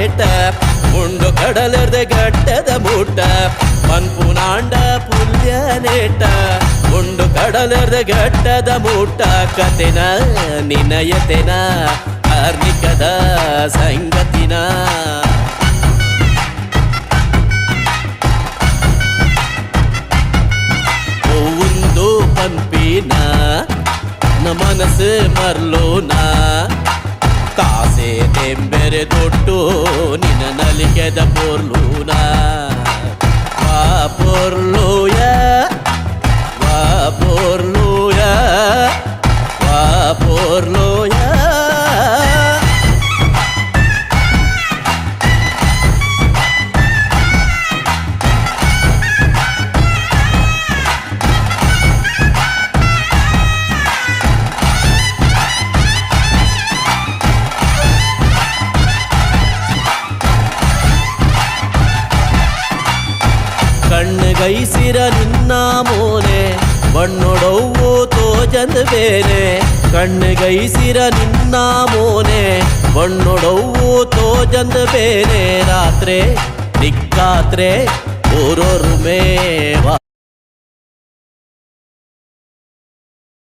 ನೇಟ ಉಂಡು ಕಡಲರ್ದ ಗಡ್ಡದ ಮೂಟ ಪನ್ಪುನಾಂಡ ಪುಲ್ಯ ನೇಟ ಉಂಡು ಕಡಲರ್ದ ಗಡ್ಡದ ಮೂಟ ಕತೆನ ನಿನಯತೆನ ಕಾರ್ಮಿಕದ ಸಂಗತಿನ ಒಂದು ಪನ್ಪಿನ ಮನಸ್ಸು ಮರ್ಲೋನ ಕಾಸೆ ತೆಂಬೆರೆ ದೊಡ್ಡು ನಿನ್ನ ನಲಿಕೆದ ಪೊರ್ಲೂನ ವಾ ಪೊರ್ಲೂಯ ವಾ ಪೊರ್ಲೂಯ ವಾ ಪೊರ್ಲೂಯ ಕಣ್ಣುಗೈಸಿರ ನಿನ್ನ ಮೋನೆ ಬಣ್ಣೊಡವು ತೋಜಂದ ಬೇನೆ ಕಣ್ಣುಗೈಸಿರ ನಿನ್ನ ಮೋನೆ ಬಣ್ಣೊಡವು ತೋಜಂದ ಬೇನೆ ರಾತ್ರೆ ನಿಕ್ಕಾತ್ರೆ ಓರೋರು ಮೇವಾ